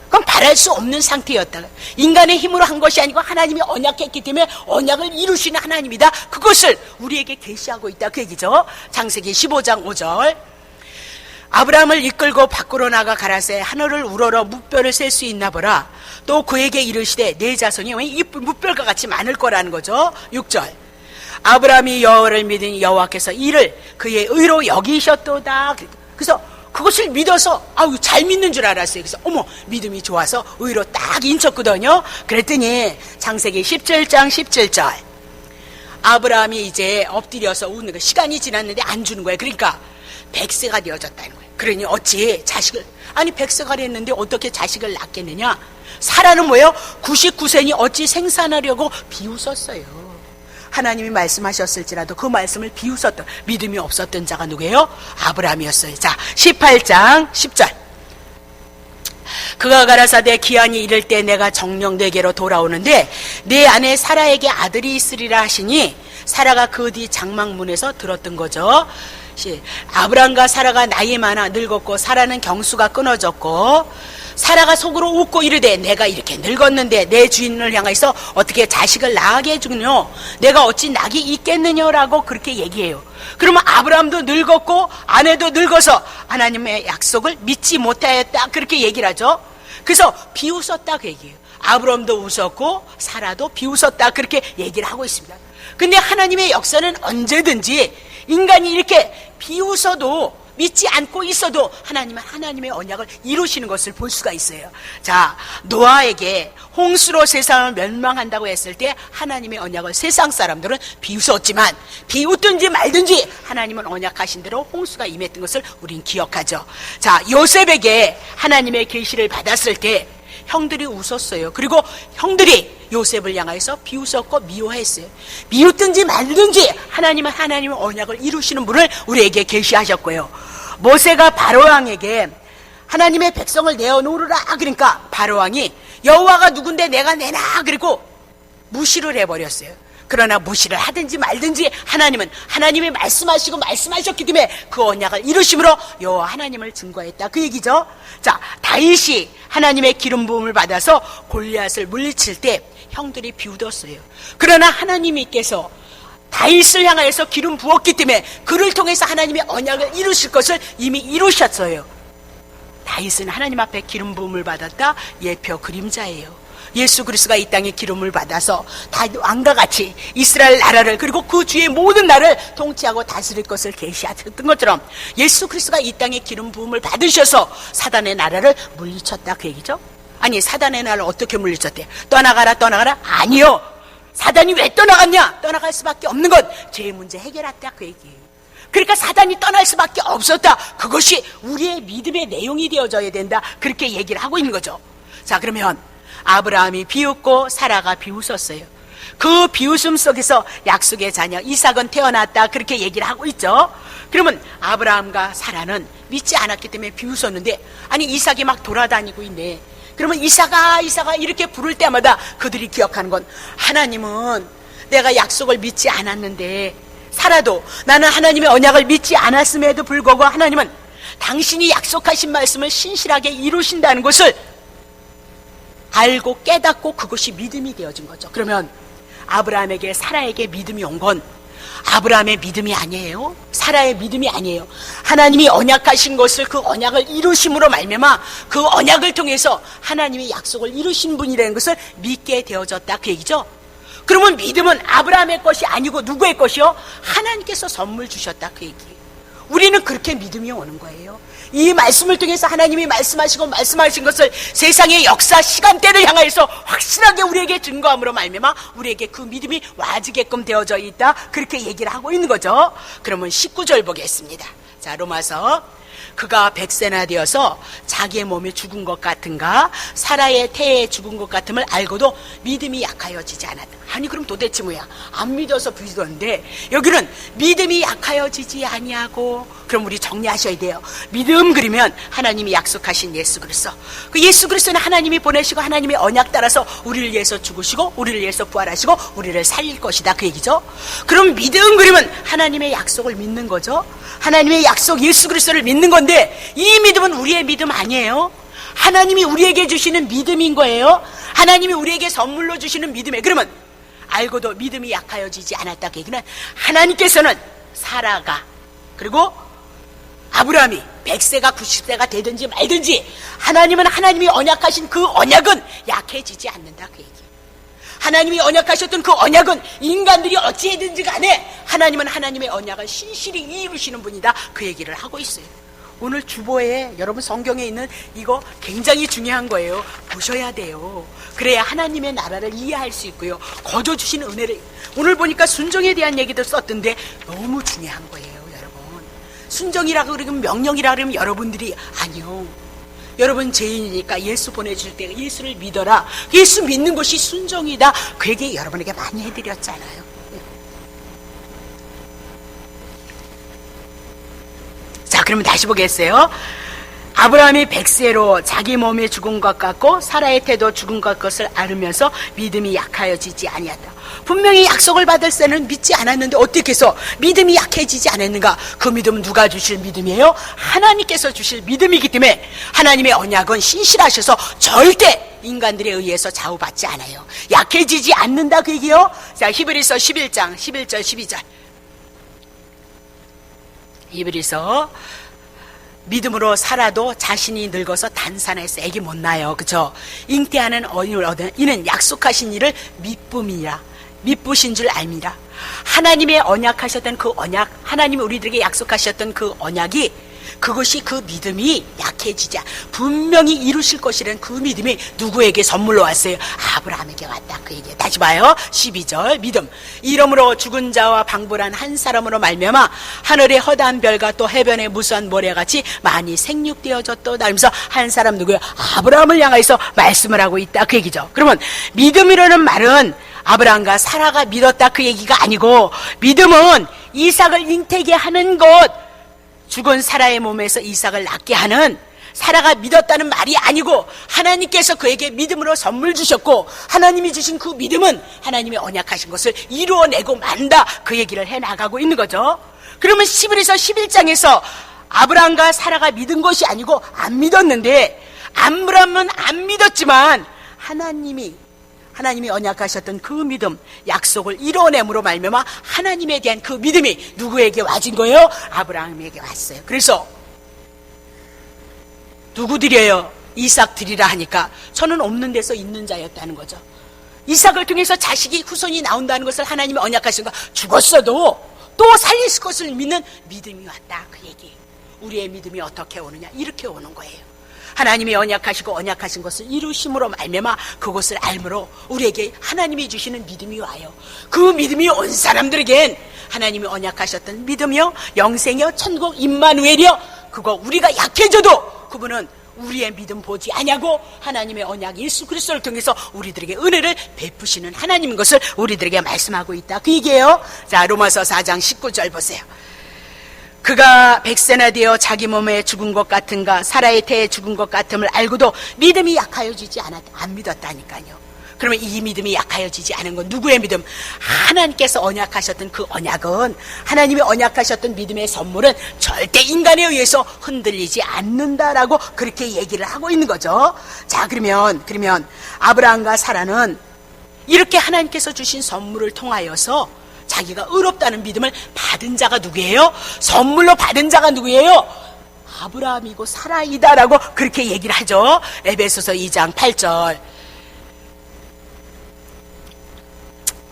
그럼 바랄 수 없는 상태였다. 인간의 힘으로 한 것이 아니고 하나님이 언약했기 때문에 언약을 이루시는 하나님이다. 그것을 우리에게 계시하고 있다. 그 얘기죠. 창세기 15장 5절. 아브라함을 이끌고 밖으로 나가 가라사대 하늘을 우러러 뭇별을 셀 수 있나 보라. 또 그에게 이르시되 내 자손이 이 뭇별과 같이 많을 거라는 거죠. 6절. 아브라함이 여호와를 믿으니 여호와께서 이를 그의 의로 여기셨도다. 그래서 그것을 믿어서 잘 믿는 줄 알았어요. 그래서 어머, 믿음이 좋아서 의로 딱 인쳤거든요. 그랬더니 창세기 17장 17절. 아브라함이 이제 엎드려서 우는 거, 시간이 지났는데 안 주는 거예요. 그러니까 100세가 되어졌다는 거예요. 그러니 어찌 자식을, 아니 100세가 됐는데 어떻게 자식을 낳겠느냐? 사라는 뭐예요? 99세니 어찌 생산하려고 비웃었어요. 하나님이 말씀하셨을지라도 그 말씀을 비웃었던, 믿음이 없었던 자가 누구예요? 아브라함이었어요. 자, 18장 10절. 그가 가라사대 기한이 이를 때 내가 정녕 내게로 돌아오는데 내 아내 사라에게 아들이 있으리라 하시니 사라가 그 뒤 장막문에서 들었던 거죠. 아브라함과 사라가 나이 많아 늙었고 사라는 경수가 끊어졌고 사라가 속으로 웃고 이르되 내가 이렇게 늙었는데 내 주인을 향해서 어떻게 자식을 낳게 해주뇨? 내가 어찌 낙이 있겠느냐라고 그렇게 얘기해요. 그러면 아브라함도 늙었고 아내도 늙어서 하나님의 약속을 믿지 못하였다. 그렇게 얘기를 하죠. 그래서 비웃었다 그 얘기예요. 아브라함도 웃었고 사라도 비웃었다. 그렇게 얘기를 하고 있습니다. 근데 하나님의 역사는 언제든지 인간이 이렇게 비웃어도 믿지 않고 있어도 하나님은 하나님의 언약을 이루시는 것을 볼 수가 있어요. 자, 노아에게 홍수로 세상을 멸망한다고 했을 때 하나님의 언약을 세상 사람들은 비웃었지만 비웃든지 말든지 하나님은 언약하신 대로 홍수가 임했던 것을 우린 기억하죠. 자, 요셉에게 하나님의 계시를 받았을 때 형들이 웃었어요. 그리고 형들이 요셉을 향해서 비웃었고 미워했어요. 미웃든지 말든지 하나님은 하나님의 언약을 이루시는 분을 우리에게 계시하셨고요. 모세가 바로왕에게 하나님의 백성을 내어놓으라. 그러니까 바로왕이 여호와가 누군데 내가 내나 그리고 무시를 해버렸어요. 그러나 무시를 하든지 말든지 하나님은 하나님이 말씀하셨기 때문에 그 언약을 이루심으로 여호와 하나님을 증거했다. 그 얘기죠. 자, 다윗이 하나님의 기름 부음을 받아서 골리앗을 물리칠 때 형들이 비웃었어요. 그러나 하나님께서 다윗을 향하여서 기름 부었기 때문에 그를 통해서 하나님의 언약을 이루실 것을 이미 이루셨어요. 다윗은 하나님 앞에 기름 부음을 받았다. 예표 그림자예요. 예수 그리스도가 이 땅에 기름을 받아서 다 왕과 같이 이스라엘 나라를 그리고 그 주의 모든 나라를 통치하고 다스릴 것을 계시하셨던 것처럼 예수 그리스도가 이 땅에 기름 부음을 받으셔서 사단의 나라를 물리쳤다 그 얘기죠. 아니 사단의 나라를 어떻게 물리쳤대요? 떠나가라 떠나가라? 아니요. 사단이 왜 떠나갔냐? 떠나갈 수밖에 없는 것 죄의 문제 해결했다 그 얘기예요. 그러니까 사단이 떠날 수밖에 없었다. 그것이 우리의 믿음의 내용이 되어져야 된다. 그렇게 얘기를 하고 있는 거죠. 자, 그러면 아브라함이 비웃고 사라가 비웃었어요. 그 비웃음 속에서 약속의 자녀 이삭은 태어났다. 그렇게 얘기를 하고 있죠. 그러면 아브라함과 사라는 믿지 않았기 때문에 비웃었는데 아니 이삭이 막 돌아다니고 있네. 그러면 이삭아 이삭아 이렇게 부를 때마다 그들이 기억하는 건 하나님은 내가 약속을 믿지 않았는데 살아도 나는 하나님의 언약을 믿지 않았음에도 불구하고 하나님은 당신이 약속하신 말씀을 신실하게 이루신다는 것을 알고 깨닫고 그것이 믿음이 되어진 거죠. 그러면 아브라함에게 사라에게 믿음이 온 건 아브라함의 믿음이 아니에요. 사라의 믿음이 아니에요. 하나님이 언약하신 것을 그 언약을 이루심으로 말미암아 그 언약을 통해서 하나님의 약속을 이루신 분이라는 것을 믿게 되어졌다 그 얘기죠. 그러면 믿음은 아브라함의 것이 아니고 누구의 것이요? 하나님께서 선물 주셨다 그 얘기예요. 우리는 그렇게 믿음이 오는 거예요. 이 말씀을 통해서 하나님이 말씀하시고 말씀하신 것을 세상의 역사 시간대를 향하여서 확실하게 우리에게 증거함으로 말미암아 우리에게 그 믿음이 와지게끔 되어져 있다 그렇게 얘기를 하고 있는 거죠. 그러면 19절 보겠습니다. 자, 로마서 그가 100세나 되어서 자기의 몸이 죽은 것 같은가 사라의 태에 죽은 것 같음을 알고도 믿음이 약하여지지 않았다. 아니 그럼 도대체 뭐야? 안 믿어서 부르던데 여기는 믿음이 약하여지지 아니하고 그럼 우리 정리하셔야 돼요. 믿음 그러면 하나님이 약속하신 예수 그리스도 그 예수 그리스도는 하나님이 보내시고 하나님의 언약 따라서 우리를 위해서 죽으시고 우리를 위해서 부활하시고 우리를 살릴 것이다 그 얘기죠. 그럼 믿음 그러면 하나님의 약속을 믿는 거죠. 하나님의 약속 예수 그리스도를 믿는 건데 이 믿음은 우리의 믿음 아니에요. 하나님이 우리에게 주시는 믿음인 거예요. 하나님이 우리에게 선물로 주시는 믿음에 그러면 알고도 믿음이 약하여지지 않았다 그 얘기는 하나님께서는 사라가 그리고 아브라함이 100세가 90세가 되든지 말든지 하나님은 하나님이 언약하신 그 언약은 약해지지 않는다 그 얘기. 하나님이 언약하셨던 그 언약은 인간들이 어찌해든지 간에 하나님은 하나님의 언약을 신실히 이루시는 분이다 그 얘기를 하고 있어요. 오늘 주보에 여러분 성경에 있는 이거 굉장히 중요한 거예요. 보셔야 돼요. 그래야 하나님의 나라를 이해할 수 있고요. 거둬주신 은혜를 오늘 보니까 순종에 대한 얘기도 썼던데 너무 중요한 거예요. 여러분 순종이라고 그러면 명령이라고 그러면 여러분들이 아니요. 여러분 죄인이니까 예수 보내줄 때 예수를 믿어라. 예수 믿는 것이 순종이다. 그 얘기 여러분에게 많이 해드렸잖아요. 자, 그러면 다시 보겠어요. 아브라함이 100세로 자기 몸이 죽은 것 같고 사라의 태도 죽은 것 것을 알으면서 믿음이 약하여지지 아니하다. 분명히 약속을 받을 때는 믿지 않았는데 어떻게 해서 믿음이 약해지지 않았는가? 그 믿음은 누가 주실 믿음이에요? 하나님께서 주실 믿음이기 때문에 하나님의 언약은 신실하셔서 절대 인간들에 의해서 좌우받지 않아요. 약해지지 않는다 그 얘기요. 자, 히브리서 11장 11절 12절 히브리서 믿음으로 살아도 자신이 늙어서 단산해서 애기 못 낳아요. 그죠? 잉태하는 어린이를 얻은 이는 약속하신 일을 믿음이라 믿으신 줄 압니다. 하나님의 언약하셨던 그 언약 하나님이 우리들에게 약속하셨던 그 언약이 그것이 그 믿음이 약해지자 분명히 이루실 것이라는 그 믿음이 누구에게 선물로 왔어요? 아브라함에게 왔다 그 얘기예요. 다시 봐요. 12절 믿음 이름으로 죽은 자와 방불한 한 사람으로 말미암아 하늘의 허다한 별과 또 해변의 무수한 모래같이 많이 생육되어졌도다 하면서 한 사람 누구예요? 아브라함을 향해서 말씀을 하고 있다 그 얘기죠. 그러면 믿음이라는 말은 아브라함과 사라가 믿었다 그 얘기가 아니고 믿음은 이삭을 잉태게 하는 것 죽은 사라의 몸에서 이삭을 낳게 하는 사라가 믿었다는 말이 아니고 하나님께서 그에게 믿음으로 선물 주셨고 하나님이 주신 그 믿음은 하나님의 언약하신 것을 이루어내고 만다 그 얘기를 해나가고 있는 거죠. 그러면 히브리서 11장에서 아브라함과 사라가 믿은 것이 아니고 안 믿었는데 아브라함은 안 믿었지만 하나님이 언약하셨던 그 믿음 약속을 이뤄냄으로 말미암아 하나님에 대한 그 믿음이 누구에게 와진 거예요? 아브라함에게 왔어요. 그래서 누구 드려요? 이삭 드리라 하니까 저는 없는 데서 있는 자였다는 거죠. 이삭을 통해서 자식이 후손이 나온다는 것을 하나님이 언약하신 거, 죽었어도 또 살리실 것을 믿는 믿음이 왔다, 그 얘기. 우리의 믿음이 어떻게 오느냐, 이렇게 오는 거예요. 하나님이 언약하시고 언약하신 것을 이루심으로 말미암아 그것을 알므로 우리에게 하나님이 주시는 믿음이 와요. 그 믿음이 온 사람들에겐 하나님이 언약하셨던 믿음이요, 영생이요, 천국, 임마누엘이요, 그거 우리가 약해져도 그분은 우리의 믿음 보지 아냐고 하나님의 언약 예수 그리스도를 통해서 우리들에게 은혜를 베푸시는 하나님인 것을 우리들에게 말씀하고 있다, 그 얘기예요. 자, 로마서 4장 19절 보세요. 그가 100세나 되어 자기 몸에 죽은 것 같은가, 사라의 태에 죽은 것 같음을 알고도 믿음이 약하여지지 안 믿었다니까요. 그러면 이 믿음이 약하여지지 않은 건 누구의 믿음? 하나님께서 언약하셨던 그 언약은, 하나님이 언약하셨던 믿음의 선물은 절대 인간에 의해서 흔들리지 않는다라고 그렇게 얘기를 하고 있는 거죠. 자, 그러면 아브라함과 사라는 이렇게 하나님께서 주신 선물을 통하여서 자기가 의롭다는 믿음을 받은 자가 누구예요? 선물로 받은 자가 누구예요? 아브라함이고 사라이다라고 그렇게 얘기를 하죠. 에베소서 2장 8절.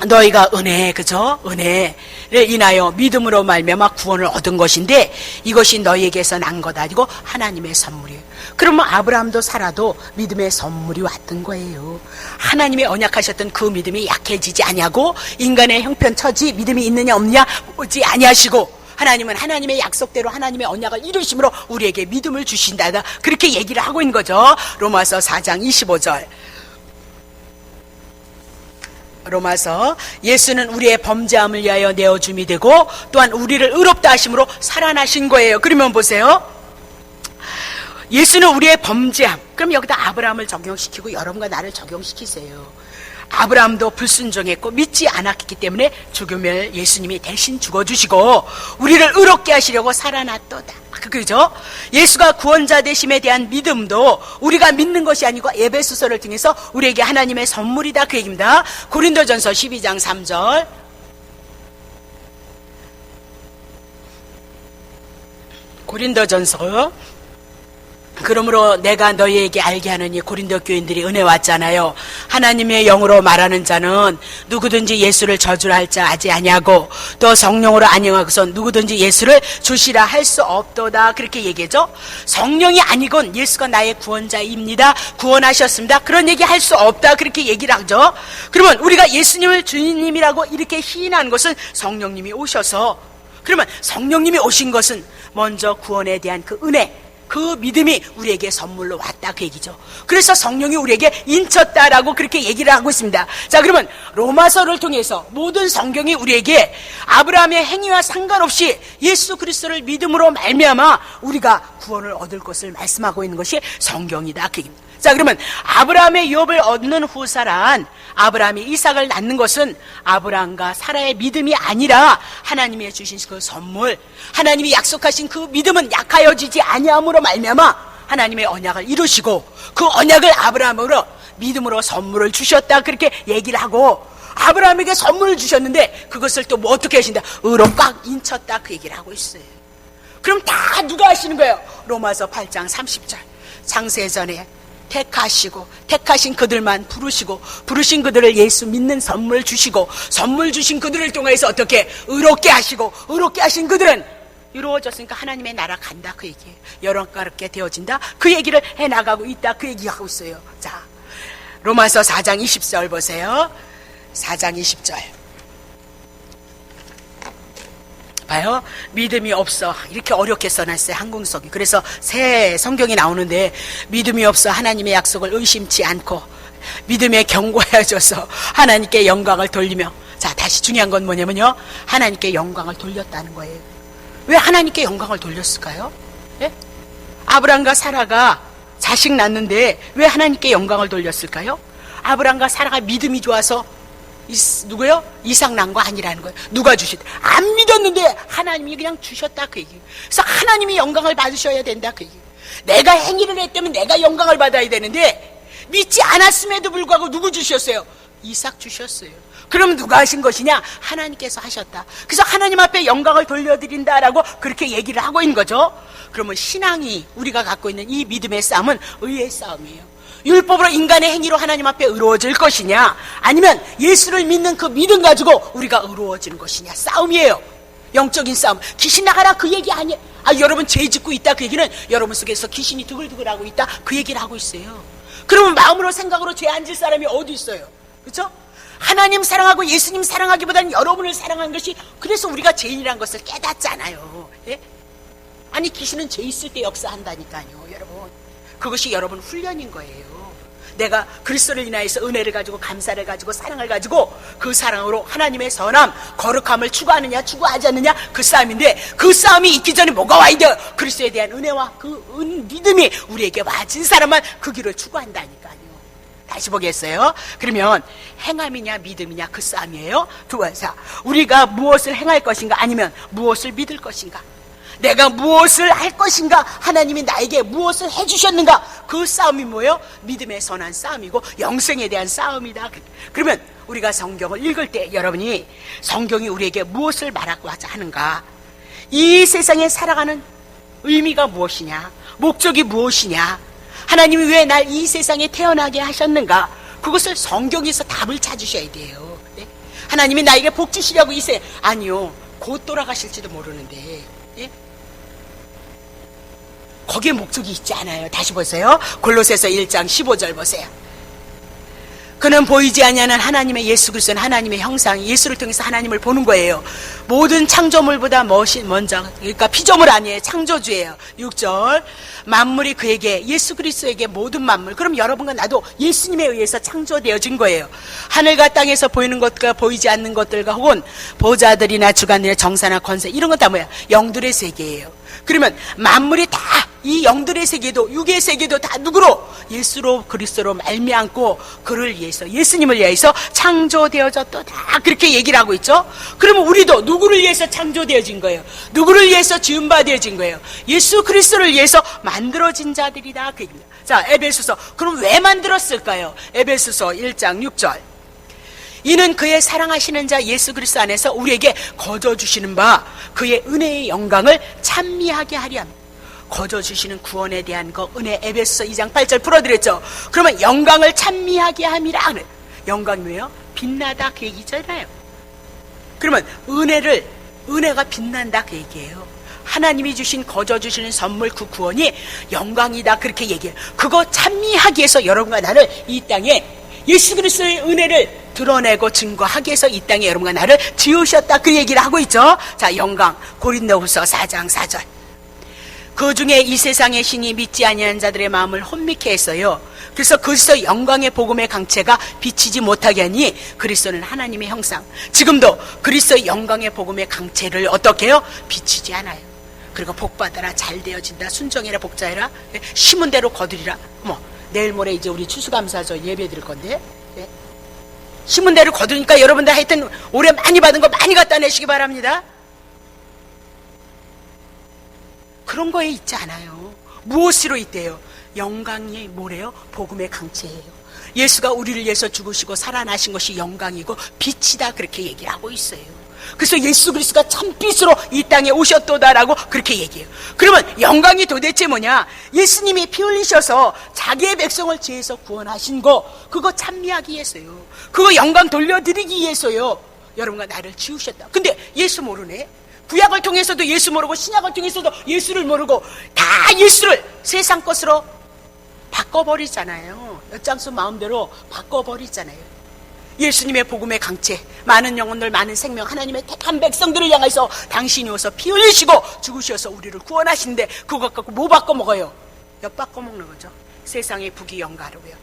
너희가 그죠? 은혜를 인하여 믿음으로 말미암아 구원을 얻은 것인데 이것이 너희에게서 난 것 아니고 하나님의 선물이에요. 그러면 아브라함도 사라도 믿음의 선물이 왔던 거예요. 하나님이 언약하셨던 그 믿음이 약해지지 아니하고 인간의 형편처지 믿음이 있느냐 없느냐 보지 아니하시고 하나님은 하나님의 약속대로 하나님의 언약을 이루심으로 우리에게 믿음을 주신다, 그렇게 얘기를 하고 있는 거죠. 로마서 4장 25절. 로마서, 예수는 우리의 범죄함을 위하여 내어줌이 되고 또한 우리를 의롭다 하심으로 살아나신 거예요. 그러면 보세요, 예수는 우리의 범죄함. 그럼 여기다 아브라함을 적용시키고 여러분과 나를 적용시키세요. 아브라함도 불순종했고 믿지 않았기 때문에 죽음을 예수님이 대신 죽어주시고 우리를 의롭게 하시려고 살아났도다, 그죠? 예수가 구원자 되심에 대한 믿음도 우리가 믿는 것이 아니고 에베소서를 통해서 우리에게 하나님의 선물이다, 그 얘기입니다. 고린도전서 12장 3절. 고린도전서, 그러므로 내가 너희에게 알게 하느니, 고린도 교인들이 은혜 왔잖아요. 하나님의 영으로 말하는 자는 누구든지 예수를 저주라 할 자 아지 아니하고 또 성령으로 안영하고서 누구든지 예수를 주시라 할 수 없도다, 그렇게 얘기하죠. 성령이 아니건 예수가 나의 구원자입니다, 구원하셨습니다, 그런 얘기 할 수 없다, 그렇게 얘기를 하죠. 그러면 우리가 예수님을 주님이라고 이렇게 시인하는 것은 성령님이 오셔서, 그러면 성령님이 오신 것은 먼저 구원에 대한 그 은혜, 그 믿음이 우리에게 선물로 왔다, 그 얘기죠. 그래서 성령이 우리에게 인쳤다라고 그렇게 얘기를 하고 있습니다. 자, 그러면 로마서를 통해서 모든 성경이 우리에게 아브라함의 행위와 상관없이 예수 그리스도를 믿음으로 말미암아 우리가 구원을 얻을 것을 말씀하고 있는 것이 성경이다, 그 얘기입니다. 자, 그러면 아브라함의 유업을 얻는 후사란, 아브라함이 이삭을 낳는 것은 아브라함과 사라의 믿음이 아니라 하나님이 주신 그 선물, 하나님이 약속하신 그 믿음은 약하여지지 아니함으로 말미암아 하나님의 언약을 이루시고 그 언약을 아브라함으로 믿음으로 선물을 주셨다, 그렇게 얘기를 하고, 아브라함에게 선물을 주셨는데 그것을 또 뭐 어떻게 하신다? 의로 꽉 인쳤다, 그 얘기를 하고 있어요. 그럼 다 누가 하시는 거예요? 로마서 8장 30절. 창세전에 택하신 그들만 부르시고 부르신 그들을 예수 믿는 선물 주시고 선물 주신 그들을 통해서 어떻게 의롭게 하시고 의롭게 하신 그들은 이루어졌으니까 하나님의 나라 간다, 그 얘기예요. 영광스럽게 되어진다, 그 얘기를 해나가고 있다, 그 얘기하고 있어요. 자, 로마서 4장 20절 보세요. 4장 20절 봐요. 믿음이 없어, 이렇게 어렵게 써놨어요, 한국성이. 그래서 새 성경이 나오는데 믿음이 없어 하나님의 약속을 의심치 않고 믿음에 견고해져서 하나님께 영광을 돌리며. 자, 다시 중요한 건 뭐냐면요, 하나님께 영광을 돌렸다는 거예요. 왜 하나님께 영광을 돌렸을까요? 예? 아브라함과 사라가 자식 낳는데 왜 하나님께 영광을 돌렸을까요? 아브라함과 사라가 믿음이 좋아서 누구요? 이삭 난 거 아니라는 거예요. 누가 주셨다? 안 믿었는데 하나님이 그냥 주셨다, 그 얘기예요. 그래서 하나님이 영광을 받으셔야 된다, 그 얘기예요. 내가 행위를 했다면 내가 영광을 받아야 되는데 믿지 않았음에도 불구하고 누구 주셨어요? 이삭 주셨어요. 그럼 누가 하신 것이냐? 하나님께서 하셨다. 그래서 하나님 앞에 영광을 돌려드린다라고 그렇게 얘기를 하고 있는 거죠. 그러면 신앙이, 우리가 갖고 있는 이 믿음의 싸움은 의의 싸움이에요. 율법으로 인간의 행위로 하나님 앞에 의로워질 것이냐, 아니면 예수를 믿는 그 믿음 가지고 우리가 의로워지는 것이냐, 싸움이에요. 영적인 싸움. 귀신 나가라 그 얘기 아니에요. 여러분 죄 짓고 있다 그 얘기는 여러분 속에서 귀신이 두글두글하고 있다 그 얘기를 하고 있어요. 그러면 마음으로 생각으로 죄 안 질 사람이 어디 있어요? 그렇죠? 하나님 사랑하고 예수님 사랑하기보다는 여러분을 사랑한 것이, 그래서 우리가 죄인이라는 것을 깨닫잖아요. 예? 아니 귀신은 죄 있을 때 역사한다니까요. 여러분, 그것이 여러분 훈련인 거예요. 내가 그리스도를 인하여서 은혜를 가지고 감사를 가지고 사랑을 가지고 그 사랑으로 하나님의 선함, 거룩함을 추구하느냐 추구하지 않느냐 그 싸움인데, 그 싸움이 있기 전에 뭐가 와야 돼요? 그리스도에 대한 은혜와 그 믿음이 우리에게 와진 사람만 그 길을 추구한다니까요. 다시 보겠어요. 그러면 행함이냐 믿음이냐 그 싸움이에요. 두 번째, 우리가 무엇을 행할 것인가 아니면 무엇을 믿을 것인가, 내가 무엇을 할 것인가, 하나님이 나에게 무엇을 해주셨는가, 그 싸움이 뭐예요? 믿음의 선한 싸움이고 영생에 대한 싸움이다. 그러면 우리가 성경을 읽을 때 여러분이 성경이 우리에게 무엇을 말하고 하는가, 이 세상에 살아가는 의미가 무엇이냐, 목적이 무엇이냐, 하나님이 왜 날 이 세상에 태어나게 하셨는가, 그것을 성경에서 답을 찾으셔야 돼요. 네? 하나님이 나에게 복 주시려고 아니요, 곧 돌아가실지도 모르는데, 예? 거기에 목적이 있지 않아요. 다시 보세요. 골로새서 1장 15절 보세요. 그는 보이지 아니하는 하나님의 예수 그리스도는 하나님의 형상, 예수를 통해서 하나님을 보는 거예요. 모든 창조물보다 먼저, 그러니까 피조물 아니에요. 창조주예요. 6절, 만물이 그에게, 예수 그리스도에게 모든 만물, 그럼 여러분과 나도 예수님에 의해서 창조되어진 거예요. 하늘과 땅에서 보이는 것과 보이지 않는 것들과 혹은 보좌들이나 주관들이나 정사나 권세, 이런 건 다 뭐야? 영들의 세계예요. 그러면 만물이 다, 이 영들의 세계도 육의 세계도 다 누구로? 예수로, 그리스도로 말미암고 그를 위해서, 예수님을 위해서 창조되어졌다, 다 그렇게 얘기를 하고 있죠. 그러면 우리도 누구를 위해서 창조되어진 거예요? 누구를 위해서 지음받아진 거예요? 예수 그리스도를 위해서 만들어진 자들이다 그 얘기입니다. 자, 에베소서, 그럼 왜 만들었을까요? 에베소서 1장 6절, 이는 그의 사랑하시는 자 예수 그리스도 안에서 우리에게 거저주시는 바 그의 은혜의 영광을 찬미하게 하려 합니다. 거저주시는 구원에 대한 거, 은혜, 에베소서 2장 8절 풀어드렸죠. 그러면 영광을 찬미하게 함이라. 영광이 뭐예요? 빛나다 그 얘기잖아요. 그러면 은혜가 빛난다 그 얘기예요. 하나님이 주신, 거저주시는 선물, 그 구원이 영광이다 그렇게 얘기해요. 그거 찬미하기 위해서 여러분과 나를 이 땅에 예수 그리스도의 은혜를 드러내고 증거하기 위해서 이 땅에 여러분과 나를 지으셨다 그 얘기를 하고 있죠. 자, 영광, 고린도후서 4장 4절, 그 중에 이 세상의 신이 믿지 아니하는 자들의 마음을 혼미케 했어요. 그래서 그리스도 영광의 복음의 강체가 비치지 못하게 하니, 그리스도는 하나님의 형상, 지금도 그리스도 영광의 복음의 강체를 어떻게 해요? 비치지 않아요. 그리고 복받아라, 잘 되어진다, 순종해라, 복자해라, 심은 대로 거두리라. 내일 모레 이제 우리 추수감사절 예배 드릴 건데, 네? 심은 대로 거두니까 여러분들 하여튼 올해 많이 받은 거 많이 갖다 내시기 바랍니다. 그런 거에 있지 않아요. 무엇으로 있대요? 영광이 뭐래요? 복음의 강체예요. 예수가 우리를 위해서 죽으시고 살아나신 것이 영광이고 빛이다 그렇게 얘기를 하고 있어요. 그래서 예수 그리스도가 참빛으로 이 땅에 오셨도다라고 그렇게 얘기해요. 그러면 영광이 도대체 뭐냐? 예수님이 피 흘리셔서 자기의 백성을 죄에서 구원하신 거, 그거 찬미하기 위해서요. 그거 영광 돌려드리기 위해서요. 여러분과 나를 지으셨다. 근데 예수 모르네. 구약을 통해서도 예수 모르고 신약을 통해서도 예수를 모르고 다 예수를 세상 것으로 바꿔버리잖아요. 엿장수 마음대로 바꿔버리잖아요. 예수님의 복음의 강체, 많은 영혼들, 많은 생명, 하나님의 택한 백성들을 향해서 당신이 오서 피 흘리시고 죽으셔서 우리를 구원하시는데 그것 갖고 뭐 바꿔 먹어요? 엿 바꿔 먹는 거죠. 세상의 북이 영가로고요.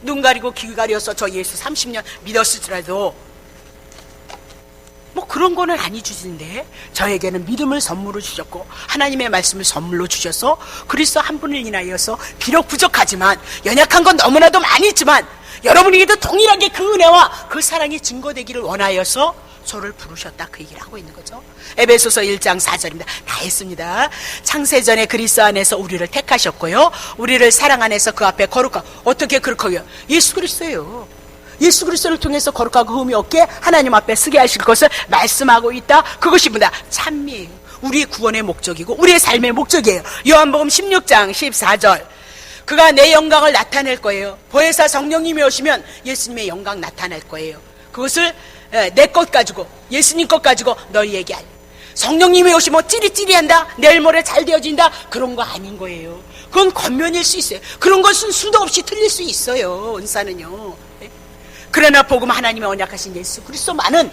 눈 가리고 귀 가려서 저 예수 30년 믿었을지라도 뭐 그런 거는 아니 주시는데, 저에게는 믿음을 선물로 주셨고 하나님의 말씀을 선물로 주셔서 그리스도 한 분을 인하여서 비록 부족하지만, 연약한 건 너무나도 많이 있지만 여러분에게도 동일하게 그 은혜와 그 사랑이 증거되기를 원하여서 저를 부르셨다 그 얘기를 하고 있는 거죠. 에베소서 1장 4절입니다. 다 했습니다. 창세전에 그리스도 안에서 우리를 택하셨고요, 우리를 사랑 안에서 그 앞에 거룩하고, 어떻게 그렇고요? 예수 그리스도예요. 예수 그리스도를 통해서 거룩하고 흠이 없게 하나님 앞에 서게 하실 것을 말씀하고 있다. 그것이 뭐다? 찬미예요. 우리의 구원의 목적이고 우리의 삶의 목적이에요. 요한복음 16장 14절, 그가 내 영광을 나타낼 거예요. 보혜사 성령님이 오시면 예수님의 영광 나타낼 거예요. 그것을 내 것 가지고, 예수님 것 가지고 너희에게 알. 성령님이 오시면 찌릿찌릿한다, 내일 모레 잘 되어진다, 그런 거 아닌 거예요. 그건 겉면일 수 있어요. 그런 것은 수도 없이 틀릴 수 있어요. 은사는요. 그러나 복음, 하나님의 언약하신 예수 그리스도만은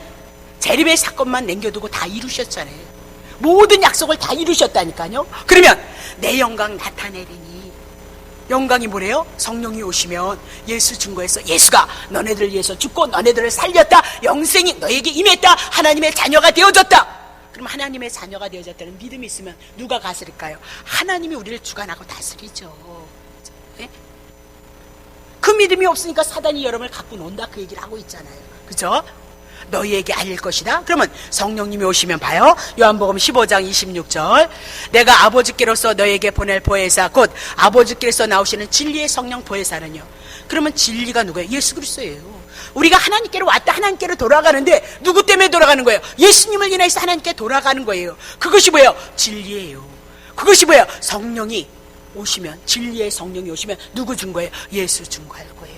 재림의 사건만 남겨두고 다 이루셨잖아요. 모든 약속을 다 이루셨다니까요. 그러면 내 영광 나타내리니, 영광이 뭐래요? 성령이 오시면 예수 증거해서 예수가 너네들을 위해서 죽고 너네들을 살렸다, 영생이 너에게 임했다, 하나님의 자녀가 되어졌다. 그럼 하나님의 자녀가 되어졌다는 믿음이 있으면 누가 다스릴까요? 하나님이 우리를 주관하고 다스리죠. 네? 그 믿음이 없으니까 사단이 여러분을 갖고 논다, 그 얘기를 하고 있잖아요. 그죠? 너희에게 알릴 것이다. 그러면 성령님이 오시면 봐요. 요한복음 15장 26절, 내가 아버지께로서 너희에게 보낼 보혜사, 곧 아버지께로서 나오시는 진리의 성령 보혜사는요. 그러면 진리가 누구예요? 예수 그리스도예요. 우리가 하나님께로 왔다, 하나님께로 돌아가는데 누구 때문에 돌아가는 거예요? 예수님을 인해서 하나님께 돌아가는 거예요. 그것이 뭐예요? 진리예요. 그것이 뭐예요? 성령이 오시면, 진리의 성령이 오시면 누구 준 거예요? 예수 증거할 거예요.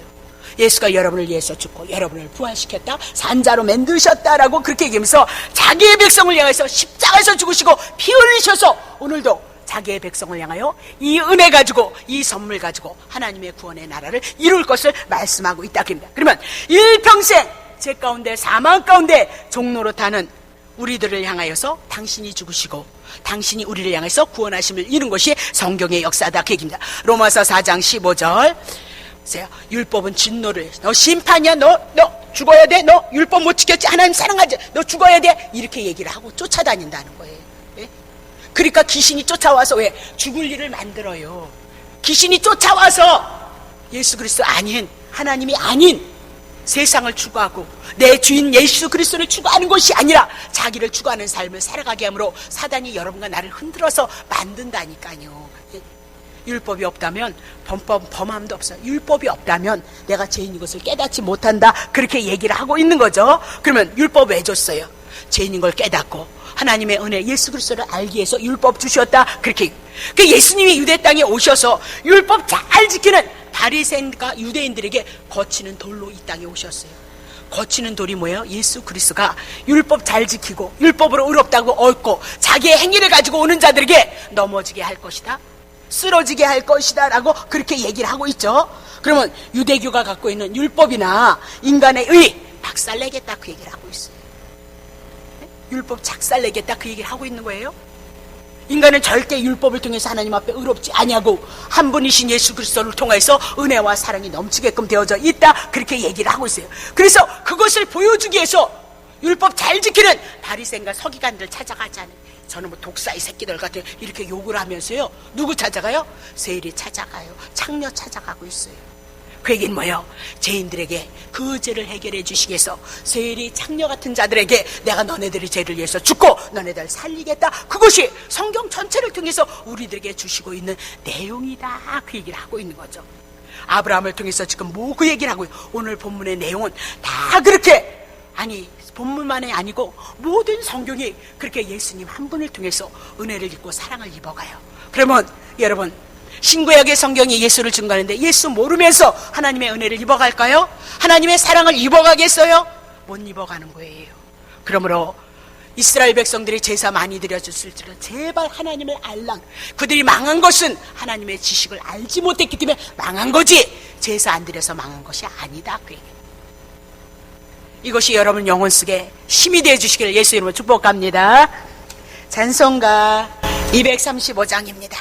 예수가 여러분을 위해서 죽고 여러분을 부활시켰다, 산자로 만드셨다라고 그렇게 얘기하면서 자기의 백성을 향해서 십자가에서 죽으시고 피 흘리셔서 오늘도 자기의 백성을 향하여 이 은혜 가지고, 이 선물 가지고 하나님의 구원의 나라를 이룰 것을 말씀하고 있다. 그러면 일평생 제 가운데, 사망 가운데 종로로 타는 우리들을 향하여서 당신이 죽으시고 당신이 우리를 향해서 구원하심을 이룬 것이 성경의 역사다. 그 얘기입니다. 로마서 4장 15절, 율법은 진노를, 너 심판이야, 너 죽어야 돼, 너 율법 못 지켰지, 하나님 사랑하지, 너 죽어야 돼, 이렇게 얘기를 하고 쫓아다닌다는 거예요. 예? 그러니까 귀신이 쫓아와서 왜? 죽을 일을 만들어요. 귀신이 쫓아와서 예수 그리스도 아닌, 하나님이 아닌 세상을 추구하고 내 주인 예수 그리스도를 추구하는 것이 아니라 자기를 추구하는 삶을 살아가게 함으로 사단이 여러분과 나를 흔들어서 만든다니까요. 율법이 없다면 범함도 없어요. 율법이 없다면 내가 죄인인 것을 깨닫지 못한다, 그렇게 얘기를 하고 있는 거죠. 그러면 율법 왜 줬어요? 죄인인 걸 깨닫고 하나님의 은혜, 예수 그리스도를 알기 위해서 율법 주셨다, 그렇게. 그 예수님이 유대 땅에 오셔서 율법 잘 지키는 바리새인과 유대인들에게 거치는 돌로 이 땅에 오셨어요. 거치는 돌이 뭐예요? 예수 그리스도가 율법 잘 지키고 율법으로 의롭다고 얻고 자기의 행위를 가지고 오는 자들에게 넘어지게 할 것이다, 쓰러지게 할 것이다 라고 그렇게 얘기를 하고 있죠. 그러면 유대교가 갖고 있는 율법이나 인간의 의 박살내겠다, 그 얘기를 하고 있어요. 율법 작살내겠다, 그 얘기를 하고 있는 거예요. 인간은 절대 율법을 통해서 하나님 앞에 의롭지 아니하고 한 분이신 예수 그리스도를 통해서 은혜와 사랑이 넘치게끔 되어져 있다, 그렇게 얘기를 하고 있어요. 그래서 그것을 보여주기 위해서 율법 잘 지키는 바리새인과 서기관들 찾아가잖아요. 저는 뭐 독사의 새끼들 같은 이렇게 욕을 하면서요, 누구 찾아가요? 세일이 찾아가요. 창녀 찾아가고 있어요. 그 얘기는 뭐예요? 죄인들에게 그 죄를 해결해 주시기 위해서 세일이 창녀 같은 자들에게 내가 너네들의 죄를 위해서 죽고 너네들 살리겠다, 그것이 성경 전체를 통해서 우리들에게 주시고 있는 내용이다, 그 얘기를 하고 있는 거죠. 아브라함을 통해서 지금 뭐 그 얘기를 하고요. 오늘 본문의 내용은 다 그렇게, 아니 본문만이 아니고 모든 성경이 그렇게 예수님 한 분을 통해서 은혜를 입고 사랑을 입어가요. 그러면 여러분, 신구약의 성경이 예수를 증거하는데 예수 모르면서 하나님의 은혜를 입어갈까요? 하나님의 사랑을 입어가겠어요? 못 입어가는 거예요. 그러므로 이스라엘 백성들이 제사 많이 드려줬을 줄은 제발 하나님을 알랑, 그들이 망한 것은 하나님의 지식을 알지 못했기 때문에 망한 거지, 제사 안 드려서 망한 것이 아니다, 그 얘기. 이것이 여러분 영혼 속에 힘이 되어 주시기를 예수 이름으로 축복합니다. 찬송가 235장입니다.